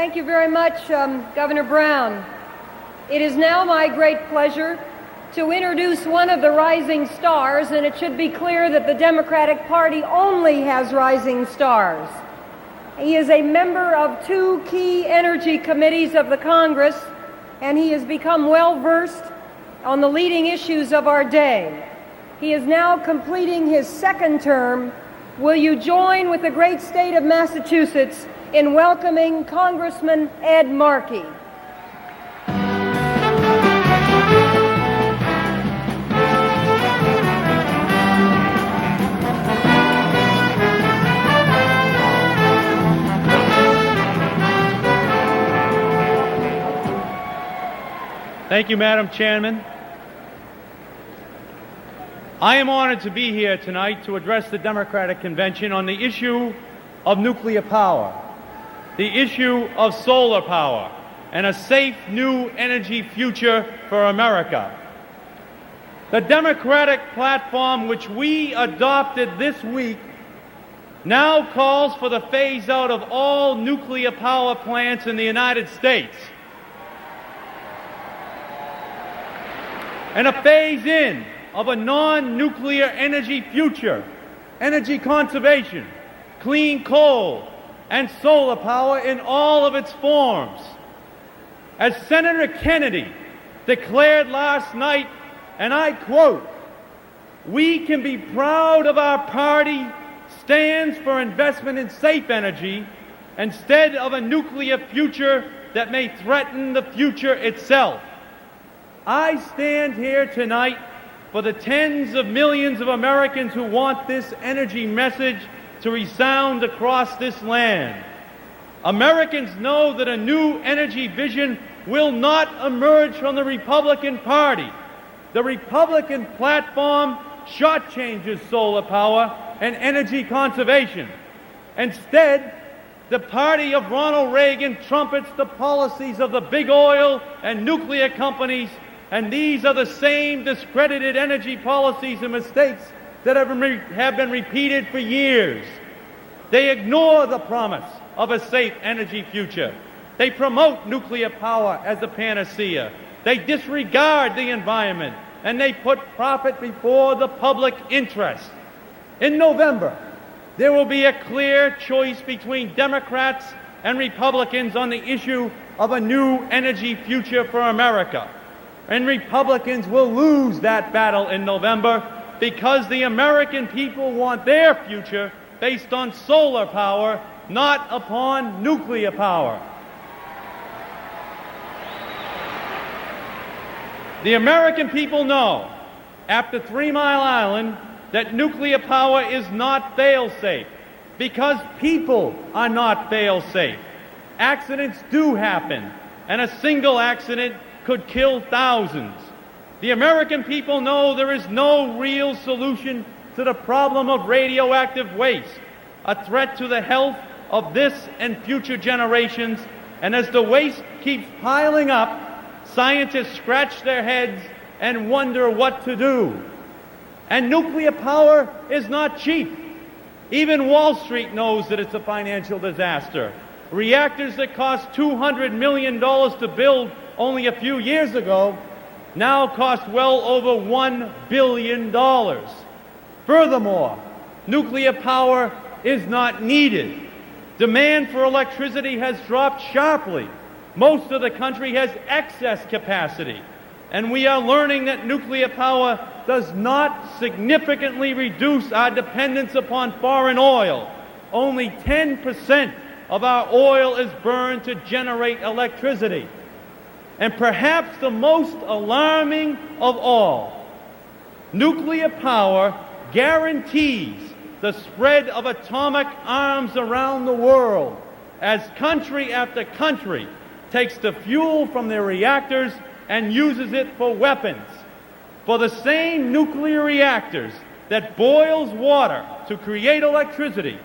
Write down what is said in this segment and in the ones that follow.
thank you very much, Governor Brown. It is now my great pleasure to introduce one of the rising stars, and it should be clear that the Democratic Party only has rising stars. He is a member of two key energy committees of the Congress, and he has become well-versed on the leading issues of our day. He is now completing his second term. Will you join with the great state of Massachusetts in welcoming Congressman Ed Markey? Thank you, Madam Chairman. I am honored to be here tonight to address the Democratic Convention on the issue of nuclear power, the issue of solar power, and a safe new energy future for America. The Democratic platform, which we adopted this week, now calls for the phase-out of all nuclear power plants in the United States and a phase-in of a non-nuclear energy future, energy conservation, clean coal, and solar power in all of its forms. As Senator Kennedy declared last night, and I quote, "We can be proud of our party stands for investment in safe energy instead of a nuclear future that may threaten the future itself." I stand here tonight for the tens of millions of Americans who want this energy message to resound across this land. Americans know that a new energy vision will not emerge from the Republican Party. The Republican platform shortchanges solar power and energy conservation. Instead, the party of Ronald Reagan trumpets the policies of the big oil and nuclear companies, and these are the same discredited energy policies and mistakes that have been repeated for years. They ignore the promise of a safe energy future. They promote nuclear power as a panacea. They disregard the environment, and they put profit before the public interest. In November, there will be a clear choice between Democrats and Republicans on the issue of a new energy future for America. And Republicans will lose that battle in November because the American people want their future based on solar power, not upon nuclear power. The American people know, after 3 Mile Island, that nuclear power is not fail-safe because people are not fail-safe. Accidents do happen, and a single accident could kill thousands. The American people know there is no real solution to the problem of radioactive waste, a threat to the health of this and future generations, and as the waste keeps piling up, scientists scratch their heads and wonder what to do. And nuclear power is not cheap. Even Wall Street knows that it's a financial disaster. Reactors that cost $200 million to build only a few years ago now cost well over $1 billion. Furthermore, nuclear power is not needed. Demand for electricity has dropped sharply. Most of the country has excess capacity, and we are learning that nuclear power does not significantly reduce our dependence upon foreign oil. Only 10% of our oil is burned to generate electricity. And perhaps the most alarming of all, nuclear power guarantees the spread of atomic arms around the world as country after country takes the fuel from their reactors and uses it for weapons. For the same nuclear reactors that boils water to create electricity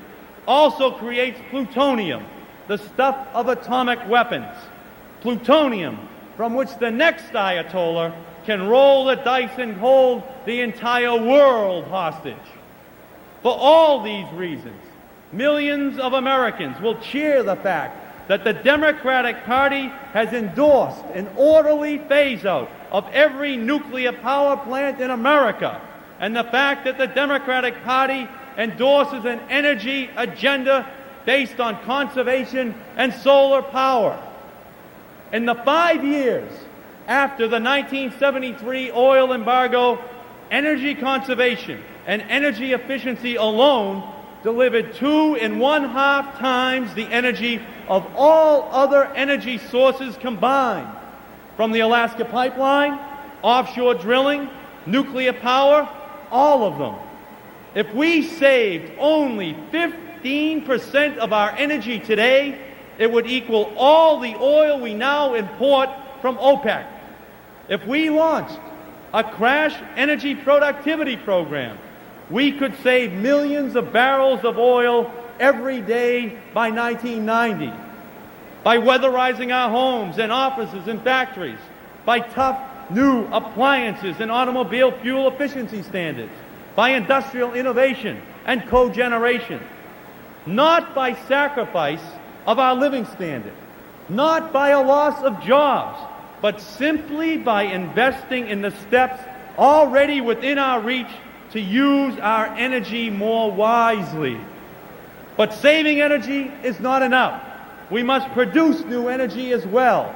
also creates plutonium, the stuff of atomic weapons. Plutonium from which the next Ayatollah can roll the dice and hold the entire world hostage. For all these reasons, millions of Americans will cheer the fact that the Democratic Party has endorsed an orderly phase-out of every nuclear power plant in America, and the fact that the Democratic Party endorses an energy agenda based on conservation and solar power. In the 5 years after the 1973 oil embargo, energy conservation and energy efficiency alone delivered 2.5 times the energy of all other energy sources combined, from the Alaska Pipeline, offshore drilling, nuclear power, all of them. If we saved only 15% of our energy today, it would equal all the oil we now import from OPEC. If we launched a crash energy productivity program, we could save millions of barrels of oil every day by 1990. By weatherizing our homes and offices and factories, by tough new appliances and automobile fuel efficiency standards, by industrial innovation and cogeneration, not by sacrifice of our living standard, not by a loss of jobs, but simply by investing in the steps already within our reach to use our energy more wisely. But saving energy is not enough. We must produce new energy as well.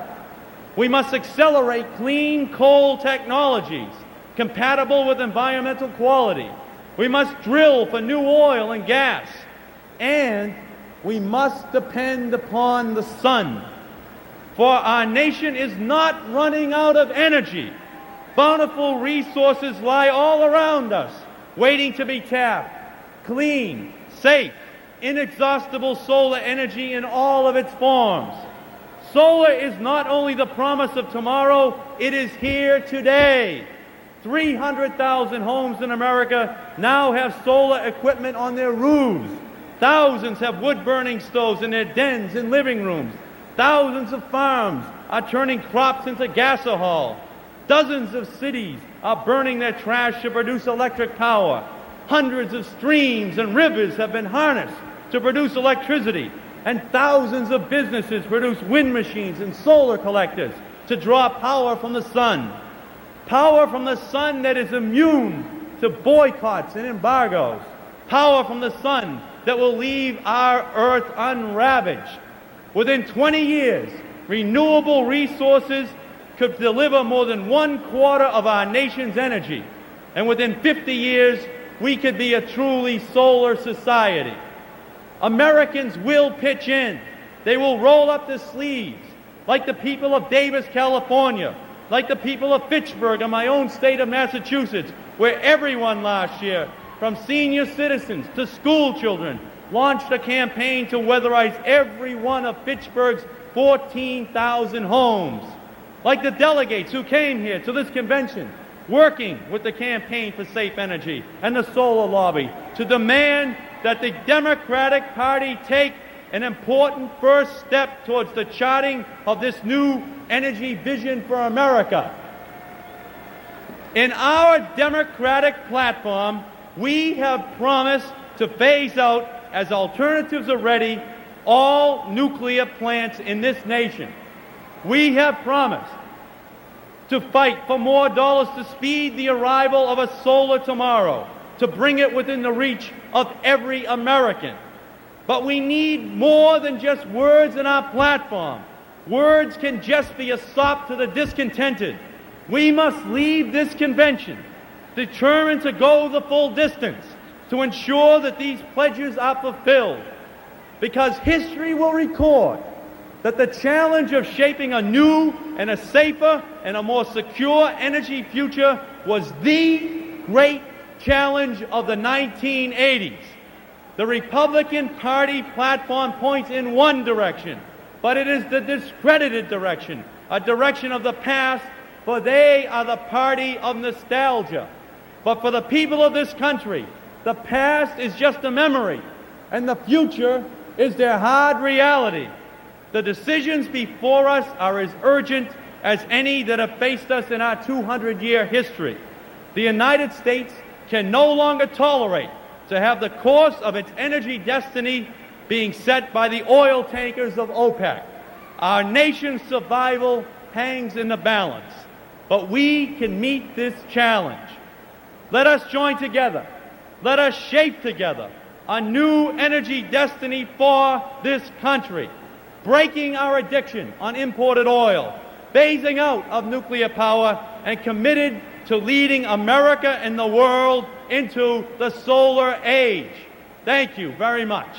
We must accelerate clean coal technologies compatible with environmental quality. We must drill for new oil and gas. And we must depend upon the sun. For our nation is not running out of energy. Bountiful resources lie all around us, waiting to be tapped. Clean, safe, inexhaustible solar energy in all of its forms. Solar is not only the promise of tomorrow, it is here today. 300,000 homes in America now have solar equipment on their roofs. Thousands have wood-burning stoves in their dens and living rooms. Thousands of farms are turning crops into gasohol. Dozens of cities are burning their trash to produce electric power. Hundreds of streams and rivers have been harnessed to produce electricity. And thousands of businesses produce wind machines and solar collectors to draw power from the sun. Power from the sun that is immune to boycotts and embargoes. Power from the sun that will leave our earth unravaged. Within 20 years, renewable resources could deliver more than 1/4 of our nation's energy. And within 50 years, we could be a truly solar society. Americans will pitch in. They will roll up their sleeves, like the people of Davis, California, like the people of Fitchburg in my own state of Massachusetts, where everyone last year, from senior citizens to school children, launched a campaign to weatherize every one of Fitchburg's 14,000 homes. Like the delegates who came here to this convention, working with the Campaign for Safe Energy and the solar lobby to demand that the Democratic Party take an important first step towards the charting of this new energy vision for America. In our Democratic platform, we have promised to phase out, as alternatives are ready, all nuclear plants in this nation. We have promised to fight for more dollars to speed the arrival of a solar tomorrow, to bring it within the reach of every American. But we need more than just words in our platform. Words can just be a sop to the discontented. We must leave this convention determined to go the full distance to ensure that these pledges are fulfilled. Because history will record that the challenge of shaping a new and a safer and a more secure energy future was the great challenge of the 1980s. The Republican Party platform points in one direction, but it is the discredited direction, a direction of the past, for they are the party of nostalgia. But for the people of this country, the past is just a memory, and the future is their hard reality. The decisions before us are as urgent as any that have faced us in our 200-year history. The United States can no longer tolerate to have the course of its energy destiny being set by the oil tankers of OPEC. Our nation's survival hangs in the balance, but we can meet this challenge. Let us join together. Let us shape together a new energy destiny for this country, breaking our addiction on imported oil, phasing out of nuclear power, and committed to leading America and the world into the solar age. Thank you very much.